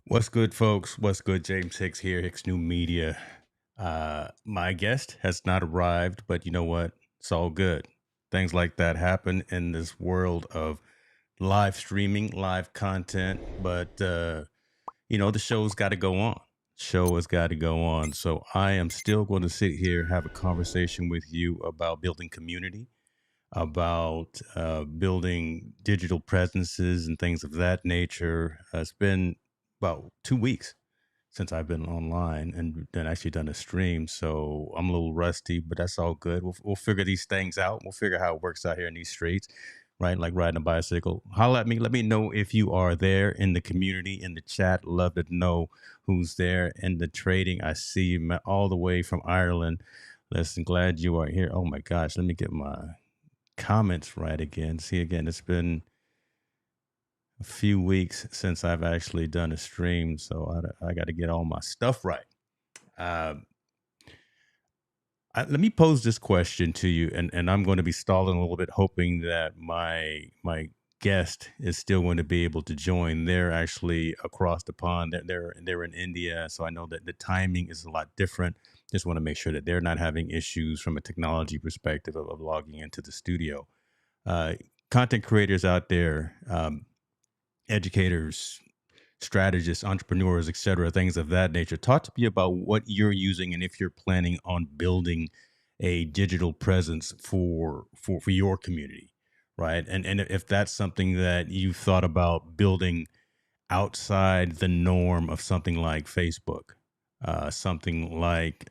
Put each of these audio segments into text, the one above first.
What's good, folks? What's good? James Hicks here, Hicks New Media. My guest has not arrived, but you know what? It's all good. Things like that happen in this world of live streaming, live content, but the show's got to go on. Show has got to go on. So I am still going to sit here, have a conversation with you about building community, about building digital presences and things of that nature. It's been about 2 weeks since I've been online and then actually done a stream. So I'm a little rusty, but that's all good. We'll figure these things out. We'll figure how it works out here in these streets, right? Like riding a bicycle. Holla at me. Let me know if you are there in the community, in the chat. Love to know who's there in the trading. I see you all the way from Ireland. Listen, glad you are here. Oh my gosh, let me get my comments right again. See, again, it's been a few weeks since I've actually done a stream, so I got to get all my stuff right. Uh, let me pose this question to you, and I'm going to be stalling a little bit, hoping that my guest is still going to be able to join. They're actually across the pond. They're in India, so I know that the timing is a lot different. Just want to make sure that they're not having issues from a technology perspective of logging into the studio. Uh, Content creators out there, educators, strategists, entrepreneurs, etc., things of that nature. Talk to me about what you're using and if you're planning on building a digital presence for your community, right? And if that's something that you've thought about building outside the norm of something like Facebook, something like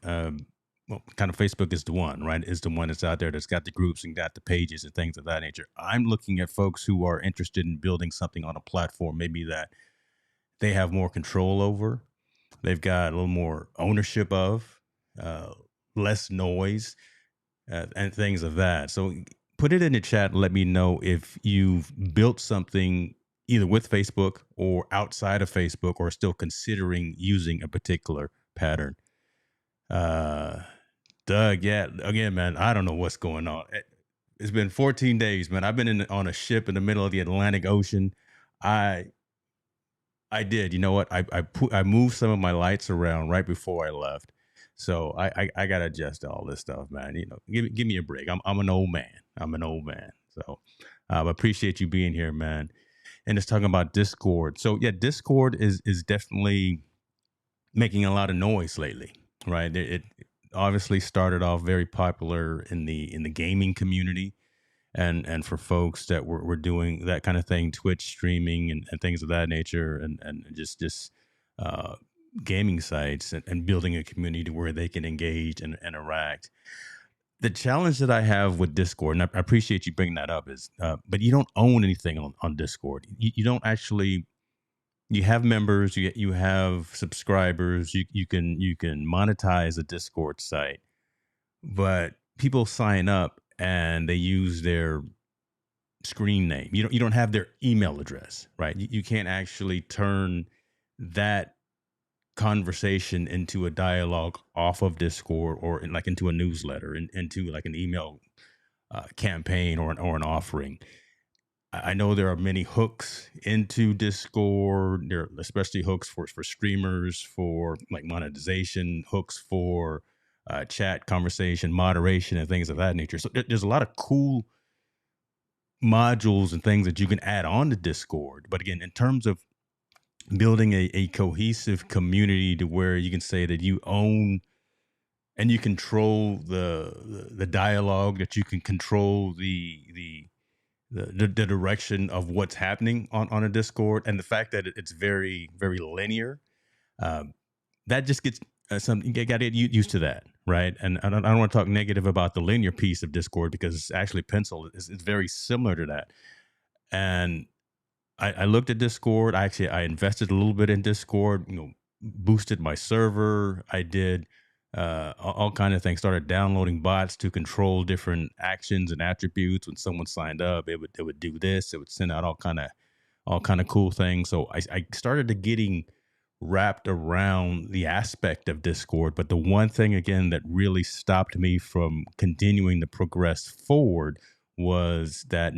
well, kind of Facebook is the one, right? Is the one that's out there that's got the groups and got the pages and things of that nature. I'm looking at folks who are interested in building something on a platform, maybe that they have more control over, they've got a little more ownership of, uh, less noise, and things of that. So put it in the chat and let me know if you've built something either with Facebook or outside of Facebook or still considering using a particular pattern. Doug, yeah, again, man, I don't know what's going on. It's been 14 days, man. I've been on a ship in the middle of the Atlantic Ocean. I I did. You know what? I moved some of my lights around right before I left, so I gotta adjust all this stuff, man. Give me a break. I'm an old man. I'm an old man. So, appreciate you being here, man. And it's talking about Discord. So yeah, Discord is definitely making a lot of noise lately, right? It obviously started off very popular in the gaming community and for folks that were doing that kind of thing, Twitch streaming and things of that nature, and just uh, gaming sites and building a community where they can engage and interact. The challenge that I have with Discord, and I appreciate you bringing that up, is but you don't own anything on Discord. You don't actually. You have members, you have subscribers, you can monetize a Discord site, but people sign up and they use their screen name. You don't have their email address, right? You can't actually turn that conversation into a dialogue off of Discord or like into a newsletter and into like an email campaign or an offering. I know there are many hooks into Discord. There are especially hooks for streamers, for like monetization, hooks for chat, conversation, moderation, and things of that nature. So there's a lot of cool modules and things that you can add on to Discord. But again, in terms of building a cohesive community to where you can say that you own and you control the dialogue, that you can control the direction of what's happening on a Discord, and the fact that it's very very linear, um, that just gets something you got to get used to that, right? And I don't want to talk negative about the linear piece of Discord because actually Pencil is very similar to that. And I looked at Discord. I invested a little bit in Discord. Boosted my server. I did all kind of things. Started downloading bots to control different actions and attributes. When someone signed up, it would do this. It would send out all kind of cool things. So I started to getting wrapped around the aspect of Discord. But the one thing again that really stopped me from continuing to progress forward was that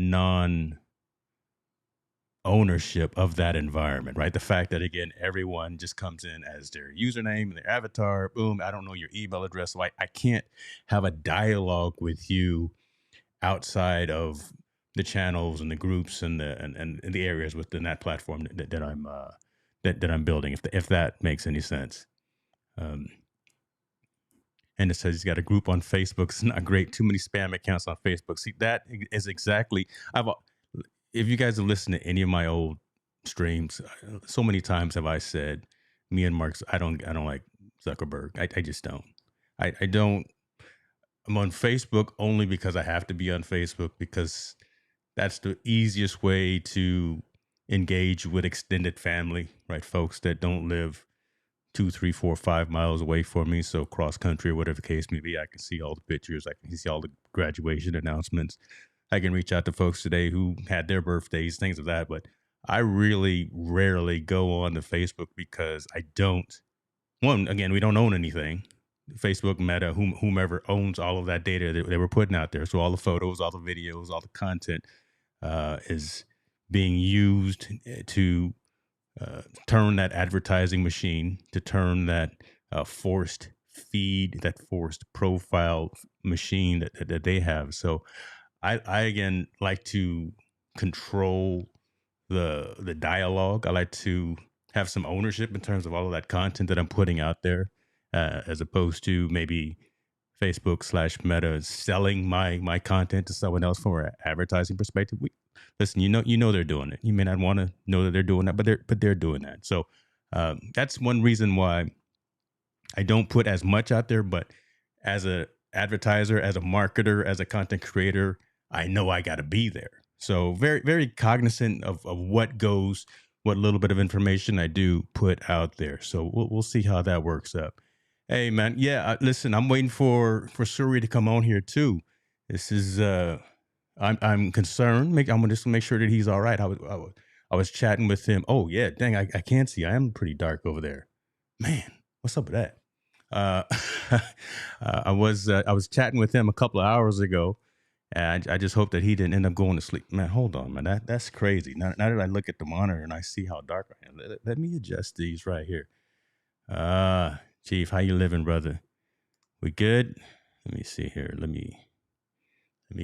ownership of that environment, right? The fact that again, everyone just comes in as their username and their avatar. Boom, I don't know your email address, so I can't have a dialogue with you outside of the channels and the groups and and the areas within that platform that I'm that I'm building. If that makes any sense. Um, and it says he's got a group on Facebook. It's not great. Too many spam accounts on Facebook. See, that is exactly. I've If you guys have listened to any of my old streams, so many times have I said, me and Mark's, I don't like Zuckerberg. I just don't. I don't. I'm on Facebook only because I have to be on Facebook because that's the easiest way to engage with extended family, right? Folks that don't live 2, 3, 4, 5 miles away from me. So cross country or whatever the case may be, I can see all the pictures. I can see all the graduation announcements. I can reach out to folks today who had their birthdays, things of that. But I really rarely go on to Facebook because I don't. One, again, we don't own anything. Facebook, Meta, whomever owns all of that data that they were putting out there. So all the photos, all the videos, all the content is being used to turn that advertising machine, to turn that forced feed, that forced profile machine that they have. So I again like to control the dialogue. I like to have some ownership in terms of all of that content that I'm putting out there, as opposed to maybe Facebook/Meta selling my content to someone else from an advertising perspective. Listen, you know they're doing it. You may not want to know that they're doing that, but they're doing that. So that's one reason why I don't put as much out there. But as a advertiser, as a marketer, as a content creator, I know I got to be there. So very very cognizant of what goes, what little bit of information I do put out there. So we'll see how that works up. Hey man, yeah. Listen, I'm waiting for Suri to come on here too. This is I'm concerned. I'm gonna just make sure that he's all right. I was chatting with him. Oh yeah, dang, I can't see. I am pretty dark over there. Man, what's up with that? Uh, I was chatting with him a couple of hours ago, and I just hope that he didn't end up going to sleep. Man, hold on, man. That's crazy. Now that I look at the monitor and I see how dark I am, let me adjust these right here. Chief, how you living, brother? We good? Let me see here. Let me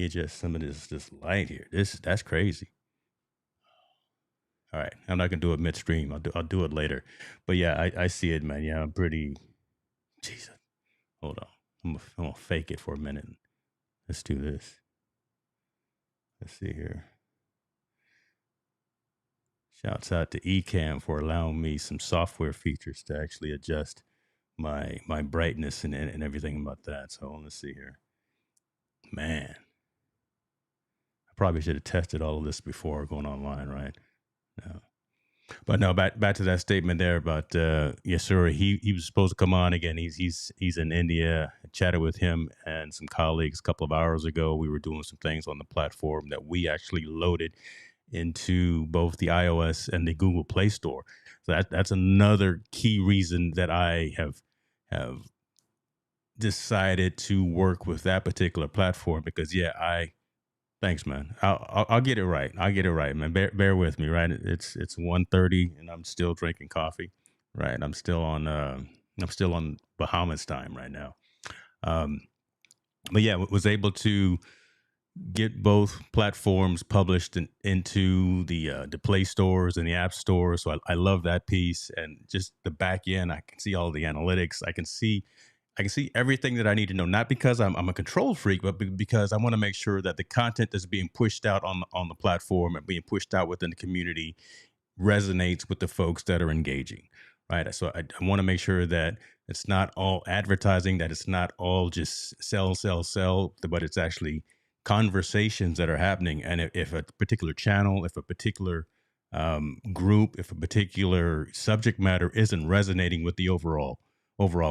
adjust some of this light here. That's crazy. All right, I'm not gonna do it midstream. I'll do it later. But yeah, I see it, man. Yeah, I'm pretty. Jesus, hold on. I'm gonna fake it for a minute. Let's do this. Let's see here. Shouts out to Ecamm for allowing me some software features to actually adjust my brightness and everything about that. So let's see here. Man, I probably should have tested all of this before going online, right? No. But no, back to that statement there about yes, sir. He was supposed to come on again. He's in India. I chatted with him and some colleagues a couple of hours ago. We were doing some things on the platform that we actually loaded into both the iOS and the Google Play Store. So that's another key reason that I have decided to work with that particular platform because yeah, thanks, man. I'll get it right. I'll get it right, man. Bear with me, right? It's 1:30 and I'm still drinking coffee, right? I'm still on Bahamas time right now. Um, but yeah, was able to get both platforms published into the Play stores and the App Store. So I love that piece and just the back end. I can see all the analytics. I can see everything that I need to know. Not because I'm a control freak, but because I want to make sure that the content that's being pushed out on the platform and being pushed out within the community resonates with the folks that are engaging, right? So I want to make sure that it's not all advertising, that it's not all just sell, but it's actually conversations that are happening. And if a particular channel, if a particular group, if a particular subject matter isn't resonating with the overall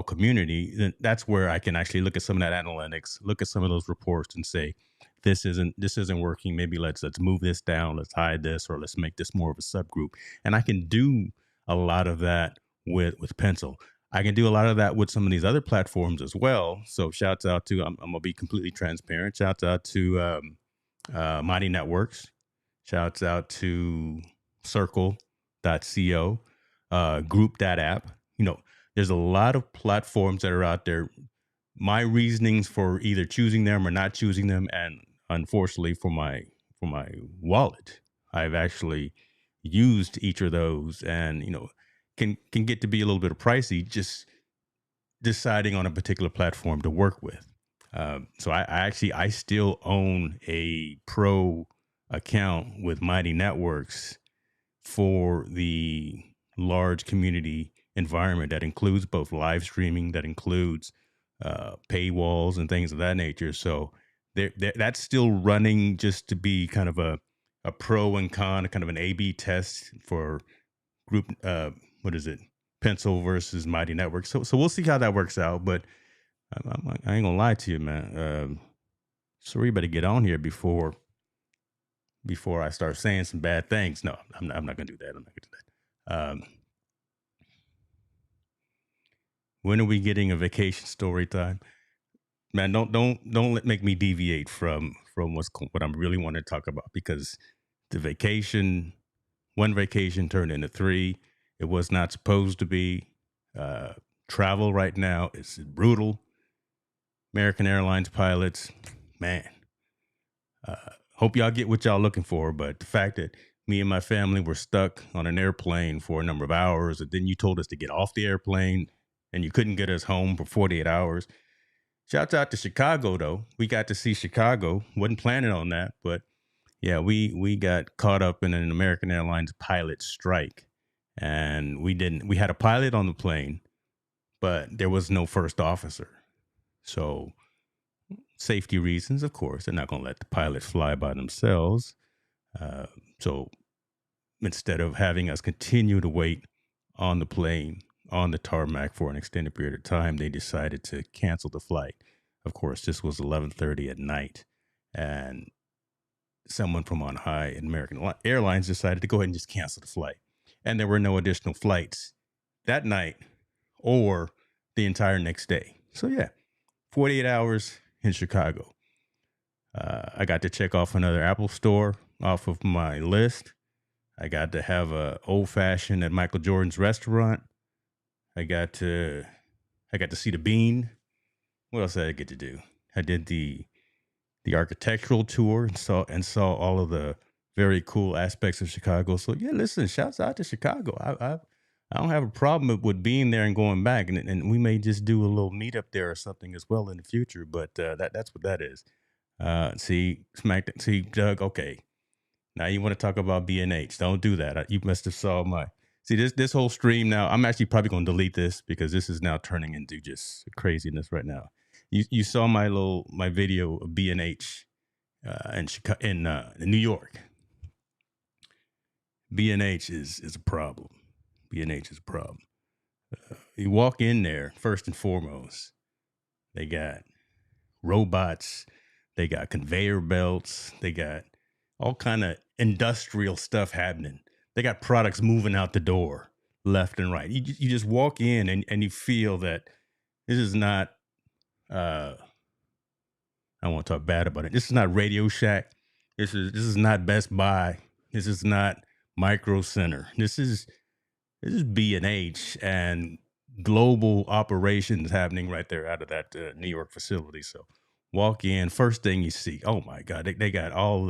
community, then that's where I can actually look at some of that analytics, look at some of those reports, and say, this isn't working. Maybe let's move this down, let's hide this, or let's make this more of a subgroup. And I can do a lot of that with Pencil. I can do a lot of that with some of these other platforms as well. So shouts out to I'm gonna be completely transparent. Shouts out to Mighty Networks. Shouts out to circle.co, group.app. There's a lot of platforms that are out there. My reasonings for either choosing them or not choosing them, and unfortunately for my wallet, I've actually used each of those, and can get to be a little bit of pricey just deciding on a particular platform to work with. So I still own a pro account with Mighty Networks for the large community environment that includes both live streaming, that includes paywalls and things of that nature. So that's still running just to be kind of a pro and con, kind of an A/B test for group. What is it? Pencil versus Mighty Network. So we'll see how that works out. But I ain't gonna lie to you, man. So we better get on here before I start saying some bad things. No, I'm not gonna do that. I'm not gonna do that. When are we getting a vacation story time? Man, make me deviate from what I'm really wanting to talk about, because the vacation, one vacation turned into three. It was not supposed to be. Travel right now is brutal. American Airlines pilots, man. Hope y'all get what y'all looking for, but the fact that me and my family were stuck on an airplane for a number of hours, and then you told us to get off the airplane and you couldn't get us home for 48 hours. Shouts out to Chicago, though. We got to see Chicago. Wasn't planning on that, but yeah, we got caught up in an American Airlines pilot strike, and we had a pilot on the plane, but there was no first officer. So safety reasons, of course, they're not going to let the pilot fly by themselves. So instead of having us continue to wait on the plane, on the tarmac for an extended period of time, they decided to cancel the flight. Of course, this was 11:30 at night, and someone from on high at American Airlines decided to go ahead and just cancel the flight. And there were no additional flights that night or the entire next day. So yeah, 48 hours in Chicago. I got to check off another Apple store off of my list. I got to have a old fashioned at Michael Jordan's restaurant. I got to see the Bean. What else did I get to do? I did the architectural tour and saw all of the very cool aspects of Chicago. So yeah, listen, shouts out to Chicago. I don't have a problem with being there and going back, and we may just do a little meetup there or something as well in the future. But that's what that is. See, Doug. Okay, now you want to talk about B&H? Don't do that. You must have saw my. See this whole stream now. I'm actually probably going to delete this because this is now turning into just craziness right now. You saw my video of B&H in New York. B&H is a problem. B&H is a problem. You walk in there, first and foremost, they got robots, they got conveyor belts, they got all kind of industrial stuff happening. They got products moving out the door left and right. You just walk in and you feel that this is not, I don't want to talk bad about it. This is not Radio Shack. This is not Best Buy. This is not Micro Center. This is B&H and global operations happening right there out of that New York facility. So walk in, first thing you see, oh my God, they got all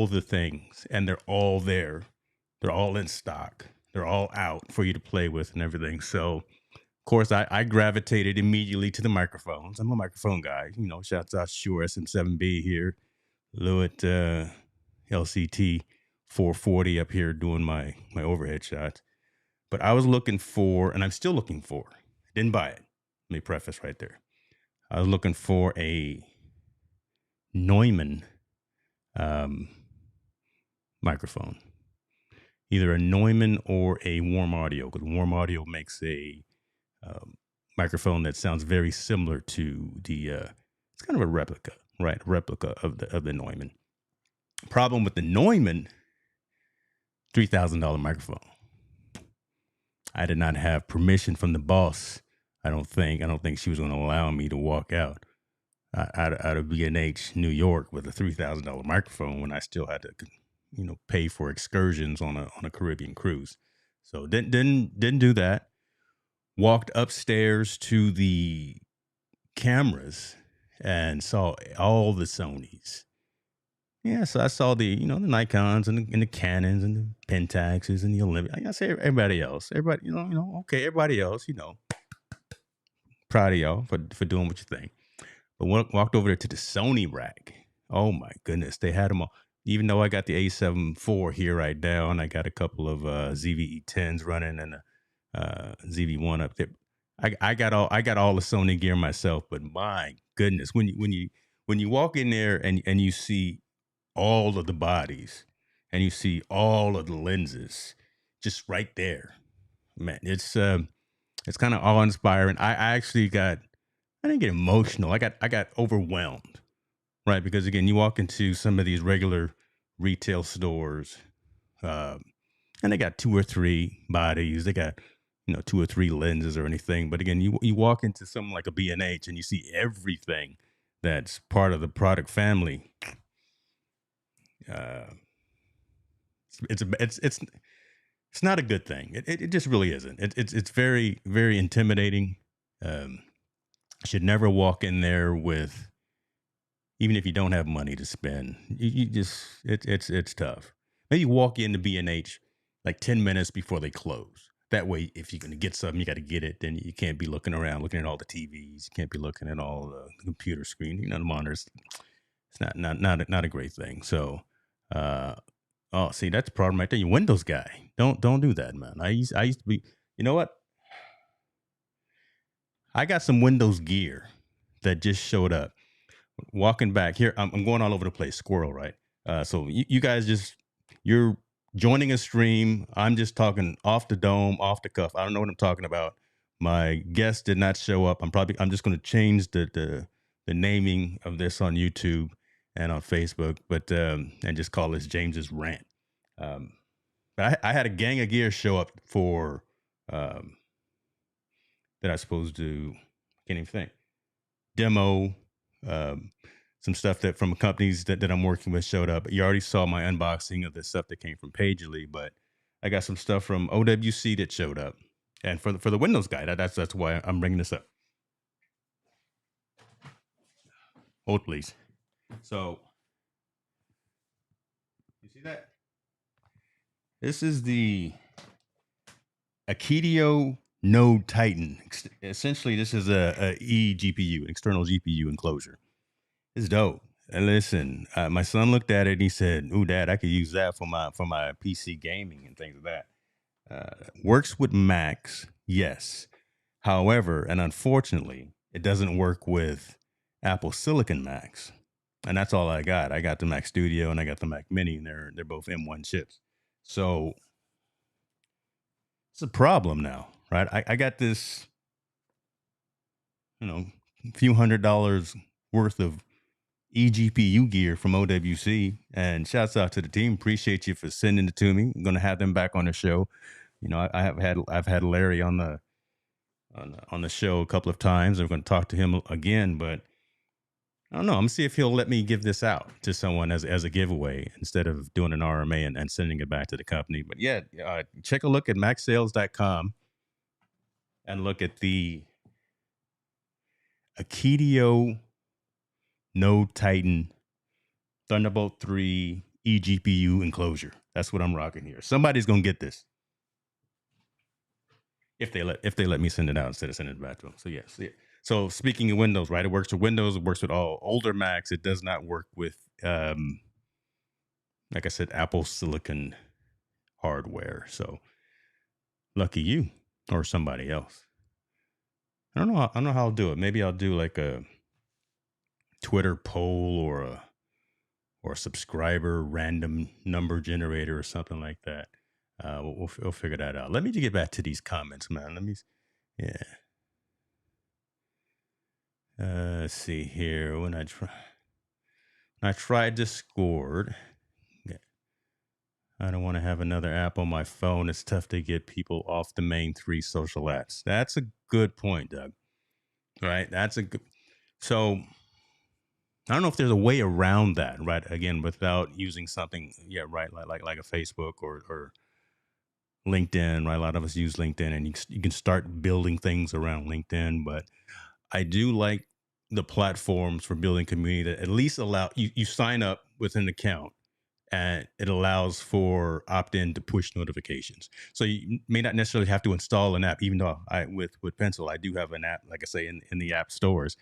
the things, and they're all there. They're all in stock. They're all out for you to play with and everything. So of course I gravitated immediately to the microphones. I'm a microphone guy. Shouts out Shure SM7B here. Lewitt LCT 440 up here doing my overhead shots. But I was looking for, and I'm still looking for, didn't buy it. Let me preface right there. I was looking for a Neumann microphone. Either a Neumann or a Warm Audio, because Warm Audio makes a microphone that sounds very similar to the, it's kind of a replica, right? A replica of the Neumann. Problem with the Neumann, $3,000 microphone. I did not have permission from the boss. I don't think she was going to allow me to walk out of B&H New York with a $3,000 microphone when I still had to pay for excursions on a Caribbean cruise. So didn't do that. Walked upstairs to the cameras and saw all the Sonys. Yeah, so I saw the Nikons and the Canons and the Pentaxes and the Olympic. I say everybody else, everybody, okay, everybody else, proud of y'all for doing what you think. But walked over there to the Sony rack. Oh my goodness, they had them all. Even though I got the A7 IV here right now, and I got a couple of ZVE 10s running and a ZV1 up there. I got all the Sony gear myself, but my goodness, when you walk in there and you see all of the bodies and you see all of the lenses just right there, man, it's kind of awe inspiring. I didn't get emotional. I got overwhelmed, right? Because again, you walk into some of these regular retail stores, um, and they got two or three bodies. They got two or three lenses or anything. But again, you walk into something like a B&H and you see everything that's part of the product family. Uh, it's not a good thing. It just really isn't. It's very, very intimidating. Um, should never walk in there with, even if you don't have money to spend. You just it's tough. Maybe walk into B&H like 10 minutes before they close. That way, if you're going to get something, you got to get it. Then you can't be looking around, looking at all the TVs. You can't be looking at all the computer screen, the monitors. It's not a great thing. So, see, that's the problem right there. You're a Windows guy. Don't do that, man. I used to be. You know what? I got some Windows gear that just showed up. Walking back here, I'm going all over the place. Squirrel, right? So you guys you're joining a stream. I'm just talking off the dome, off the cuff. I don't know what I'm talking about. My guest did not show up. I'm just going to change the naming of this on YouTube and on Facebook, but and just call this James's rant. But I had a gang of gear show up for that I was supposed to. Can't even think. Demo. Some stuff that from companies that I'm working with showed up. You already saw my unboxing of the stuff that came from Pagely, but I got some stuff from OWC that showed up. And for the Windows guy, that's why I'm bringing this up. Hold, please. So, you see that? This is the Akidio Node Titan. Essentially, this is a eGPU, an external GPU enclosure. It's dope. And listen, my son looked at it and he said, "Ooh, Dad, I could use that for my PC gaming and things like that." Works with Macs, yes. However, and unfortunately, it doesn't work with Apple Silicon Macs. And that's all I got. I got the Mac Studio and I got the Mac Mini, and they're both M1 chips. So it's a problem now, right? I got this, few $100s worth of eGPU gear from OWC, and shouts out to the team. Appreciate you for sending it to me. I'm going to have them back on the show. I've had Larry on the show a couple of times. I'm going to talk to him again, but I don't know. I'm going to see if he'll let me give this out to someone as a giveaway instead of doing an RMA and sending it back to the company. But yeah, check a look at macsales.com and look at the Akidio Node Titan Thunderbolt 3 eGPU enclosure. That's what I'm rocking here. Somebody's gonna get this if they let me send it out instead of sending it back to them. So yes. Yeah. So speaking of Windows, right? It works with Windows. It works with all older Macs. It does not work with, like I said, Apple Silicon hardware. So lucky you or somebody else. I don't know how I'll do it. Maybe I'll do like a Twitter poll or a subscriber random number generator or something like that. We'll figure that out. Let me get back to these comments, man. Let's see here. When I tried Discord, I don't want to have another app on my phone. It's tough to get people off the main 3 social apps. That's a good point, Doug. Right? So I don't know if there's a way around that, right? Again, without using something, yeah, right, like a Facebook or LinkedIn, right? A lot of us use LinkedIn, and you can start building things around LinkedIn. But I do like the platforms for building community that at least allow you sign up with an account, and it allows for opt-in to push notifications. So you may not necessarily have to install an app, even though I with Pencil I do have an app, like I say, in the app stores.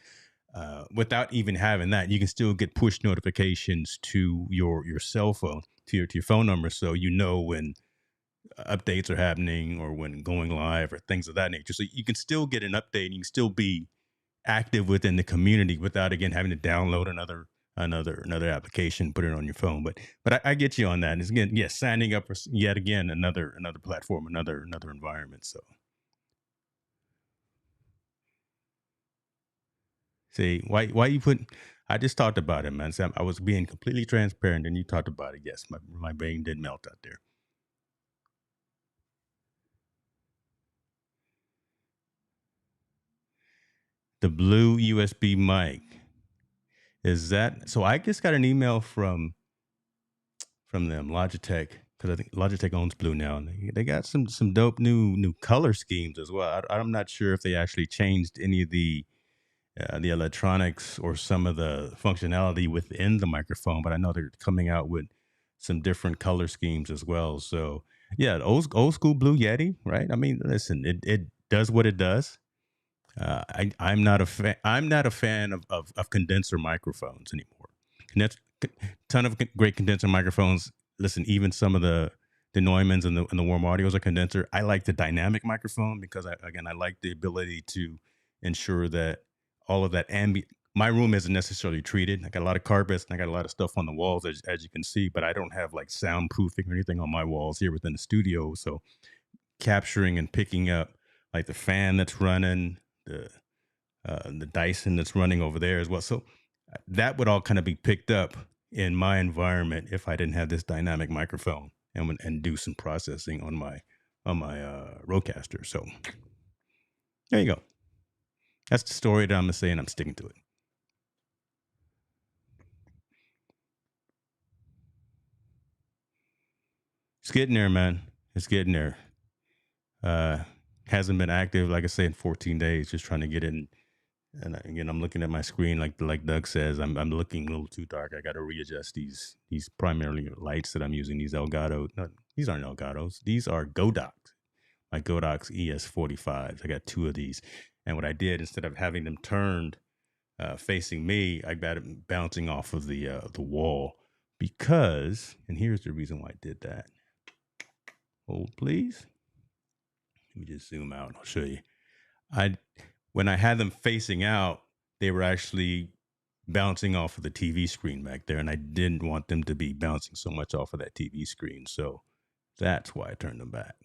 Without even having that, you can still get push notifications to your cell phone, to your phone number, so you know when updates are happening or when going live or things of that nature. So you can still get an update and you can still be active within the community without again having to download another application, put it on your phone. But I get you on that. And it's again, yes, signing up for yet again another platform, another environment. So see why you put. I just talked about it, man. Sam, I was being completely transparent, and you talked about it. Yes, my brain did melt out there. The blue USB mic, is that so? I just got an email from them, Logitech, because I think Logitech owns Blue now, and they got some dope new color schemes as well. I'm not sure if they actually changed any of the electronics or some of the functionality within the microphone, but I know they're coming out with some different color schemes as well. So yeah, old school Blue Yeti, right? I mean, listen, it does what it does. I'm not a fan. I'm not a fan of condenser microphones anymore. Condense, ton of great condenser microphones. Listen, even some of the Neumanns and the warm audios are condenser. I like the dynamic microphone because I like the ability to ensure that all of that ambient. My room isn't necessarily treated. I got a lot of carpets and I got a lot of stuff on the walls, as you can see, but I don't have like soundproofing or anything on my walls here within the studio. So capturing and picking up like the fan that's running, the Dyson that's running over there as well. So that would all kind of be picked up in my environment if I didn't have this dynamic microphone and do some processing on my Rodecaster. So there you go. That's the story that I'm gonna say, and I'm sticking to it. It's getting there, man. It's getting there. Uh, hasn't been active, like I say, in 14 days. Just trying to get in. And again, I'm looking at my screen, like Doug says, I'm looking a little too dark. I got to readjust these primarily lights that I'm using. These Elgato, no, these aren't Elgatos. These are Godox. My Godox ES45s. I got two of these, and what I did, instead of having them turned facing me, I got it bouncing off of the wall because, and here's the reason why I did that. Hold, please. Let me just zoom out. I'll show you. I When I had them facing out, they were actually bouncing off of the TV screen back there, and I didn't want them to be bouncing so much off of that TV screen. So that's why I turned them back.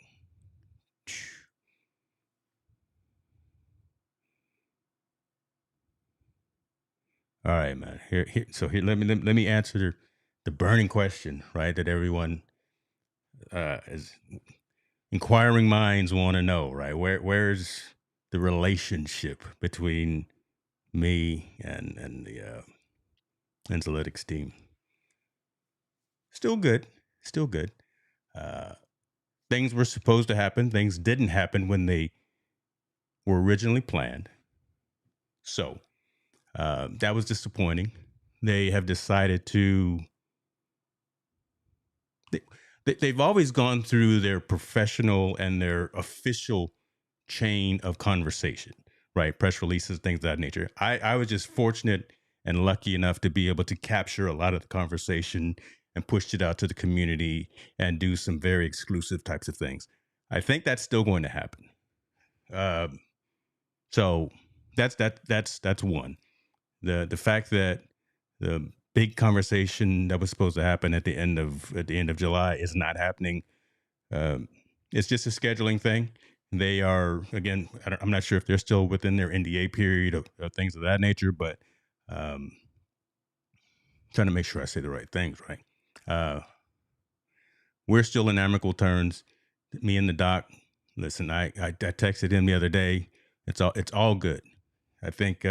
All right, man. So let me answer the burning question, right? That everyone is inquiring minds want to know, right? Where's the relationship between me and the analytics team? Still good, still good. Uh, Things were supposed to happen. Things didn't happen when they were originally planned. So that was disappointing. They have decided to. They, they've always gone through their professional and their official chain of conversation, right? Press releases, things of that nature. I was just fortunate and lucky enough to be able to capture a lot of the conversation and push it out to the community and do some very exclusive types of things. I think that's still going to happen. Um, so that's one. The fact that the big conversation that was supposed to happen at the end of July is not happening. Um, it's just a scheduling thing. They are again. I'm not sure if they're still within their NDA period of things of that nature, but um, trying to make sure I say the right things. Right. Uh, we're still in amicable terms. Me and the doc. Listen, I texted him the other day. It's all good. I think.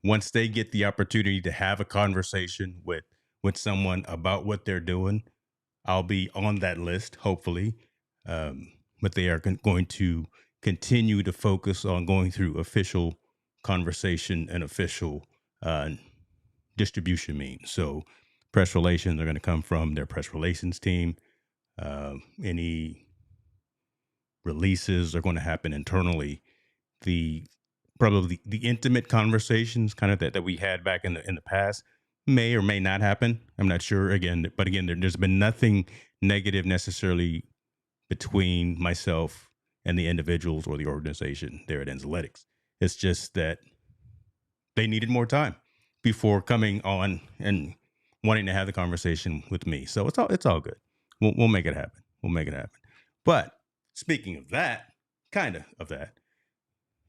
Once they get the opportunity to have a conversation with someone about what they're doing, I'll be on that list, hopefully. But they are going to continue to focus on going through official conversation and official uh, distribution means. So, press relations are going to come from their press relations team. Any releases are going to happen internally. The probably the intimate conversations kind of that we had back in the past may or may not happen. I'm not sure again, but again, there's been nothing negative necessarily between myself and the individuals or the organization there at Enzaletics. It's just that they needed more time before coming on and wanting to have the conversation with me. So it's all good. We'll make it happen. We'll make it happen. But speaking of that, kind of that,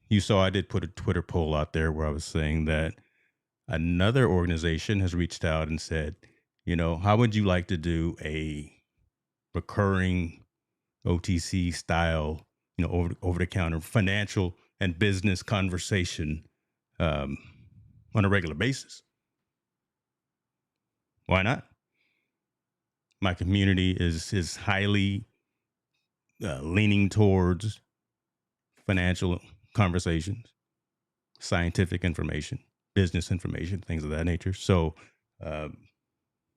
you saw I did put a Twitter poll out there where I was saying that another organization has reached out and said, how would you like to do a recurring OTC style, over the counter financial and business conversation um, on a regular basis? Why not? My community is highly leaning towards financial conversations, scientific information, business information, things of that nature. So, um,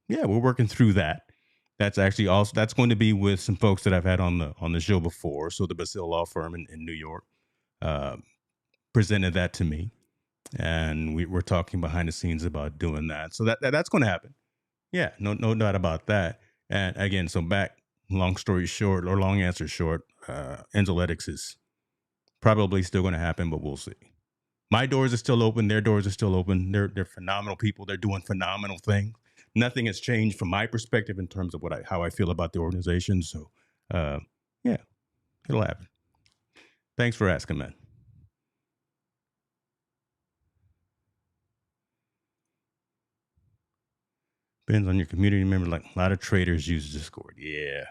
yeah, we're working through that. That's actually also that's going to be with some folks that I've had on the show before. So the Basil Law Firm in New York uh, presented that to me, and we're talking behind the scenes about doing that. So that's going to happen. Yeah, no doubt about that. And again, so back, long story short, or long answer short, Enzaletics is probably still going to happen, but we'll see. My doors are still open. Their doors are still open. They're phenomenal people. They're doing phenomenal things. Nothing has changed from my perspective in terms of how I feel about the organization. So, uh, yeah, it'll happen. Thanks for asking, man. Depends on your community member. Like a lot of traders use Discord. Yeah,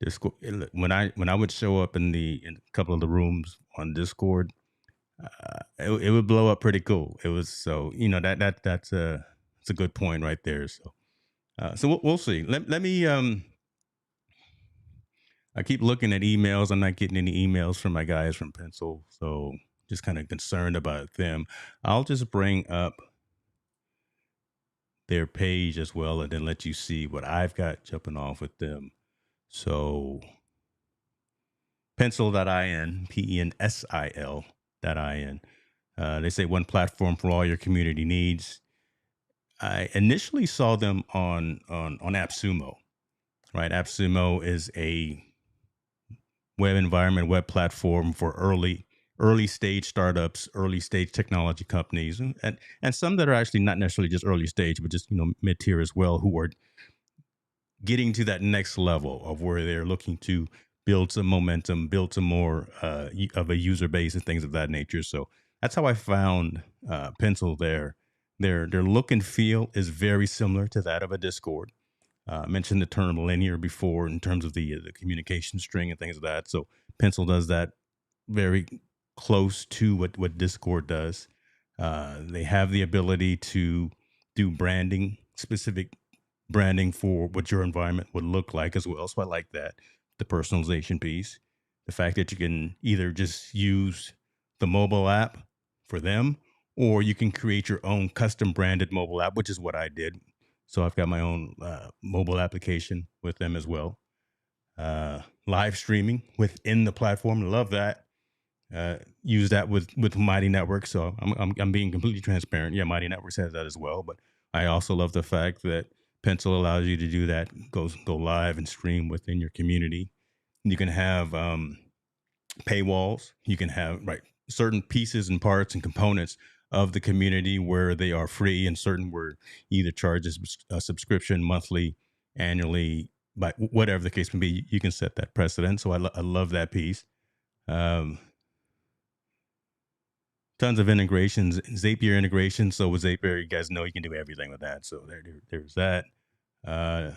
Discord. When I would show up in a couple of the rooms on Discord, it would blow up pretty cool. It was so that's a good point right there. So we'll see. Let me I keep looking at emails. I'm not getting any emails from my guys from Pencil, so just kind of concerned about them. I'll just bring up their page as well, and then let you see what I've got jumping off with them. So pencil.in, pensil.in. They say one platform for all your community needs. I initially saw them on AppSumo, right? AppSumo is a web environment, web platform for early stage startups, early stage technology companies, and some that are actually not necessarily just early stage, but just mid tier as well, who are getting to that next level of where they're looking to build some momentum, build some more of a user base and things of that nature. So that's how I found Pencil there. Their look and feel is very similar to that of a Discord. I mentioned the term linear before in terms of the communication string and things of that. So Pencil does that very close to what Discord does. They have the ability to do branding, specific branding for what your environment would look like as well. So I like that. The personalization piece, the fact that you can either just use the mobile app for them, or you can create your own custom branded mobile app, which is what I did. So I've got my own mobile application with them as well. Live streaming within the platform, love that. Use that with Mighty Network. So I'm being completely transparent. Yeah, Mighty Networks has that as well. But I also love the fact that Pencil allows you to do that. Go live and stream within your community. You can have paywalls. You can have certain pieces and parts and components of the community where they are free, and certain where either charges a subscription monthly, annually, but whatever the case may be. You can set that precedent. So I love that piece. Um, Tons of integrations, Zapier integration. So with Zapier, you guys know you can do everything with that. So there's that. Uh,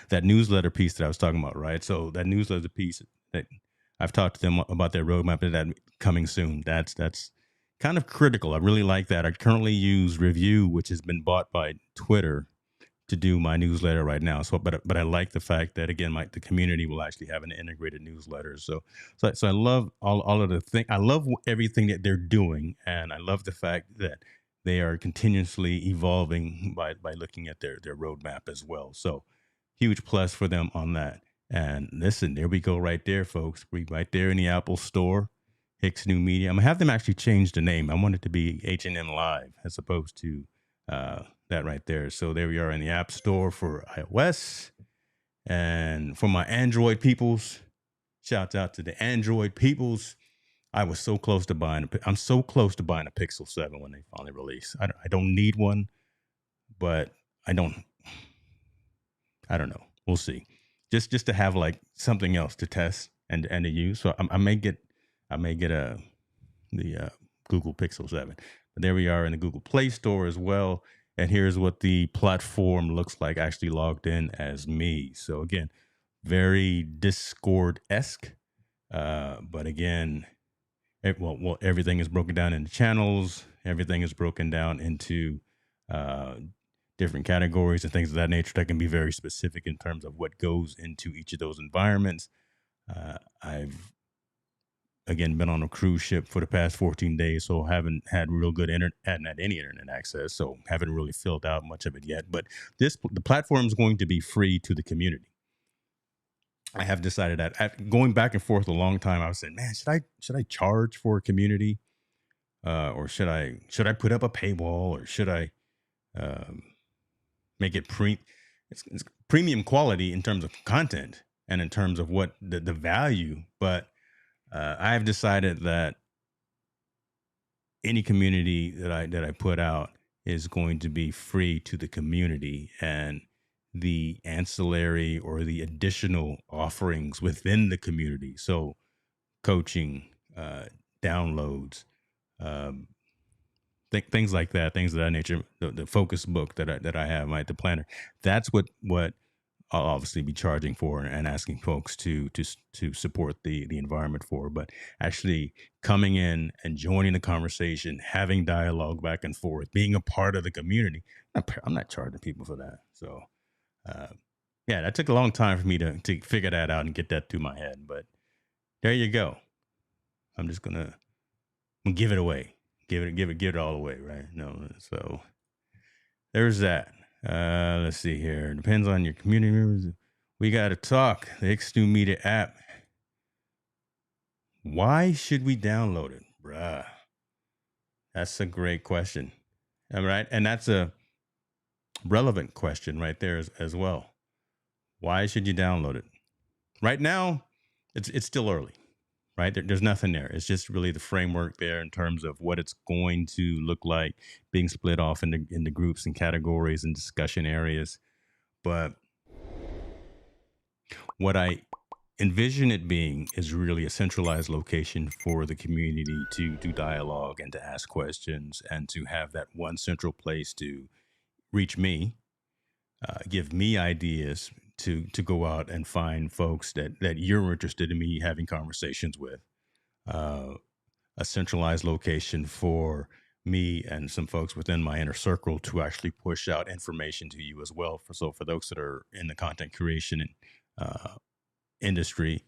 that newsletter piece that I was talking about, right? So that newsletter piece that I've talked to them about their roadmap and that coming soon. That's kind of critical. I really like that. I currently use Review, which has been bought by Twitter, to do my newsletter right now. So, but I like the fact that again, the community will actually have an integrated newsletter. So I love all of the thing. I love everything that they're doing, and I love the fact that they are continuously evolving by looking at their roadmap as well. So, huge plus for them on that. And listen, there we go, right there, folks. We right there in the Apple Store. Hicks New Media. I'm gonna have them actually change the name. I want it to be H&M Live as opposed to that right there. So there we are in the App Store for iOS, and for my Android peoples. Shout out to the Android peoples. I was so close to buying. I'm so close to buying a Pixel 7 when they finally release. I don't need one, but I don't. I don't know. We'll see. Just to have like something else to test and to use. So I may get the Google Pixel 7. But there we are in the Google Play Store as well. And here's what the platform looks like actually logged in as me. So again, very Discord-esque. But again, everything is broken down into channels. Everything is broken down into different categories and things of that nature that can be very specific in terms of what goes into each of those environments. I've again been on a cruise ship for the past 14 days, so haven't had real good hadn't had any internet access, so haven't really filled out much of it yet. But the platform is going to be free to the community. I have decided that going back and forth a long time, I was saying, man, should I charge for a community, or should I put up a paywall, or should I make it it's premium quality in terms of content and in terms of what the value, but I have decided that any community that I put out is going to be free to the community, and the ancillary or the additional offerings within the community. So coaching, downloads, um, things like that, things of that nature. The focus book that I have, the planner. That's what I'll obviously be charging for and asking folks to support the environment for. But actually coming in and joining the conversation, having dialogue back and forth, being a part of the community. I'm not charging people for that. So yeah, that took a long time for me to figure that out and get that through my head. But there you go. I'm just gonna give it away. Give it all away, right? No, so there's that. Let's see here. Depends on your community members. We got to talk. The Hicks New Media app. Why should we download it, bruh? That's a great question. All right, and that's a relevant question right there as well. Why should you download it? Right now, it's still early, right? There's nothing there. It's just really the framework there in terms of what it's going to look like, being split off into groups and categories and discussion areas. But what I envision it being is really a centralized location for the community to do dialogue and to ask questions and to have that one central place to reach me, give me ideas to go out and find folks that you're interested in me having conversations with. A centralized location for me and some folks within my inner circle to actually push out information to you as well. For those that are in the content creation industry,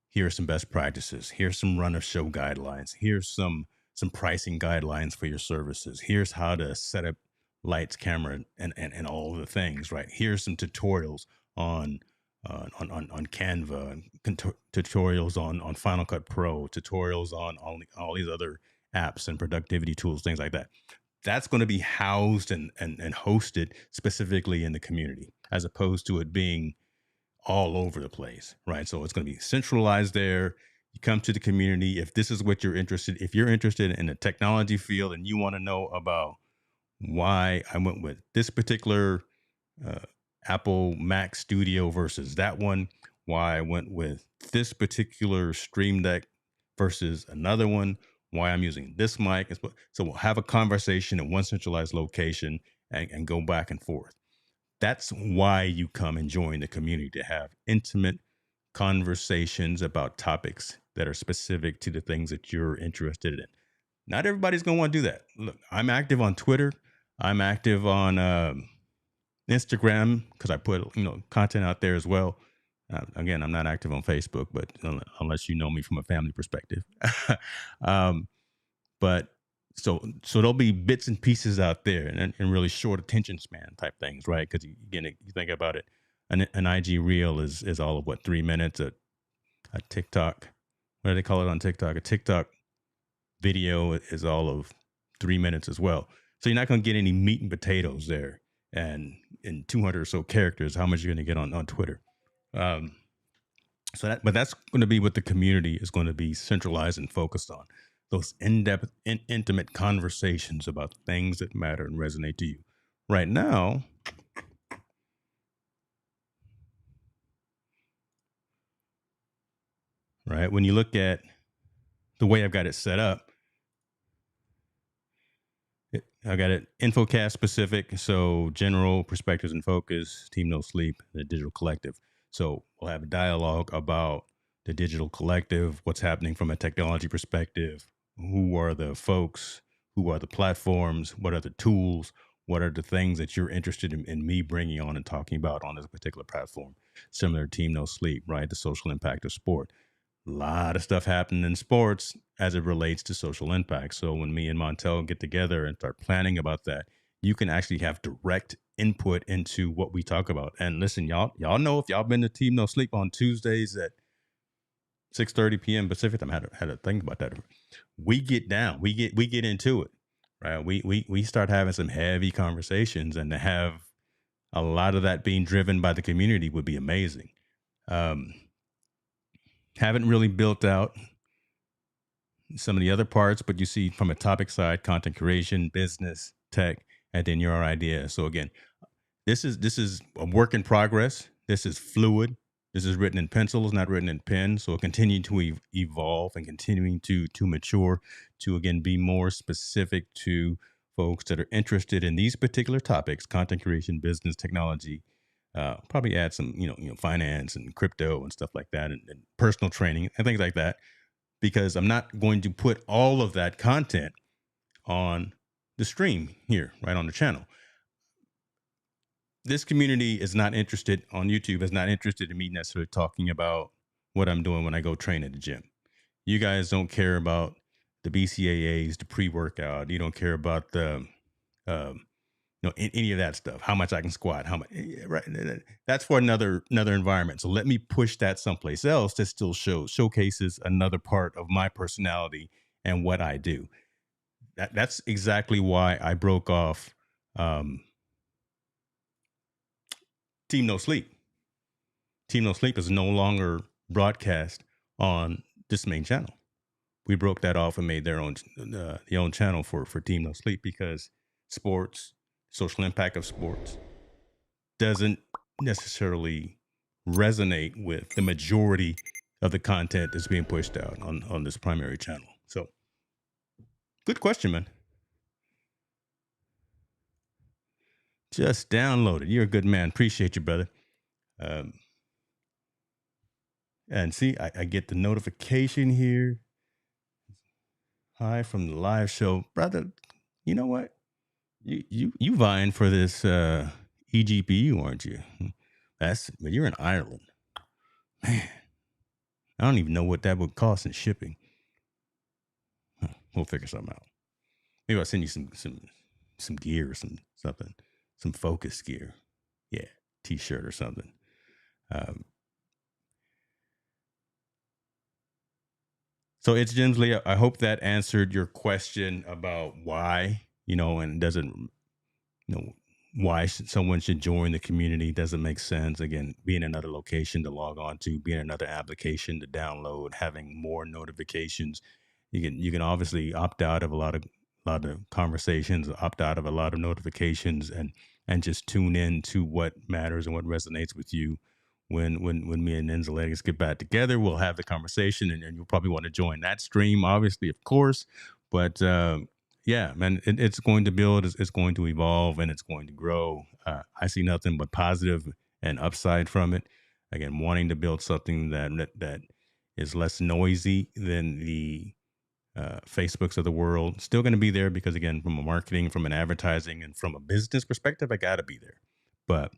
here are some best practices. Here's some run of show guidelines. Here's some pricing guidelines for your services. Here's how to set up lights, camera, and all the things. Right. Here's some tutorials on Canva, tutorials on Final Cut Pro, tutorials on all these other apps and productivity tools, things like that. That's going to be housed and hosted specifically in the community, as opposed to it being all over the place, right? So it's going to be centralized there. You come to the community. If this is what you're interested, if you're interested in the technology field and you want to know about why I went with this particular Apple Mac Studio versus that one, why I went with this particular Stream Deck versus another one, why I'm using this mic. So we'll have a conversation in one centralized location and go back and forth. That's why you come and join the community, to have intimate conversations about topics that are specific to the things that you're interested in. Not everybody's going to want to do that. Look, I'm active on Twitter. I'm active on Instagram because I put content out there as well. Again, I'm not active on Facebook, but unless you know me from a family perspective. um, but so there'll be bits and pieces out there, and really short attention span type things, right? Because again, you think about it, an IG reel is all of what, 3 minutes. A TikTok, what do they call it on TikTok? A TikTok video is all of 3 minutes as well. So you're not going to get any meat and potatoes there. And in 200 or so characters, how much you're going to get on Twitter. Um, but that's going to be what the community is going to be centralized and focused on. Those in-depth, intimate conversations about things that matter and resonate to you. Right now, right, when you look at the way I've got it set up, I got it infocast specific, so general perspectives and focus, team no sleep, the digital collective. So we'll have a dialogue about the digital collective, what's happening from a technology perspective, who are the folks, who are the platforms, what are the tools, what are the things that you're interested in me bringing on and talking about on this particular platform. Similar to team no sleep, right? The social impact of sport. A lot of stuff happening in sports as it relates to social impact. So when me and Montel get together and start planning about that, you can actually have direct input into what we talk about. And listen, y'all know, if y'all been to Team No Sleep on Tuesdays at 6:30 p.m. Pacific time, I had to think about that. We get down, we get into it, right? We start having some heavy conversations, and to have a lot of that being driven by the community would be amazing. Um, haven't really built out some of the other parts, but you see from a topic side, content creation, business, tech, and then your idea. So again, this is a work in progress. This is fluid. This is written in pencil, it's not written in pen. So continue to evolve and continuing to mature, to again be more specific to folks that are interested in these particular topics: content creation, business, technology. Probably add some, finance and crypto and stuff like that, and personal training and things like that, because I'm not going to put all of that content on the stream here, right on the channel. This community is not interested on YouTube, is not interested in me necessarily talking about what I'm doing when I go train at the gym. You guys don't care about the BCAAs, the pre-workout. You don't care about the, um, any of that stuff. How much I can squat, how much, right? That's for another environment. So let me push that someplace else that still showcases another part of my personality and what I do. That's exactly why I broke off um, Team No Sleep. Team No Sleep is no longer broadcast on this main channel. We broke that off and made their own channel for Team No Sleep, because sports, social impact of sports, doesn't necessarily resonate with the majority of the content that's being pushed out on this primary channel. So, good question, man. Just download it. You're a good man. Appreciate you, brother. Um, and see, I get the notification here. Hi from the live show, brother. You know what? You vying for this eGPU, aren't you? But you're in Ireland, man. I don't even know what that would cost in shipping. We'll figure something out. Maybe I'll send you some gear or something, some focus gear. Yeah, t-shirt or something. Um, so it's Jimsley. I hope that answered your question about why, and doesn't, why someone should join the community. Doesn't make sense. Again, being another location to log on to, being another application to download, having more notifications. You can obviously opt out of a lot of conversations, opt out of a lot of notifications, and just tune in to what matters and what resonates with you. When me and Enzaletics get back together, we'll have the conversation, and you'll probably want to join that stream, obviously, of course. But yeah, man, it's going to build, it's going to evolve, and it's going to grow. I see nothing but positive and upside from it. Again, wanting to build something that is less noisy than the Facebooks of the world. Still going to be there because, again, from a marketing, from an advertising, and from a business perspective, I got to be there. But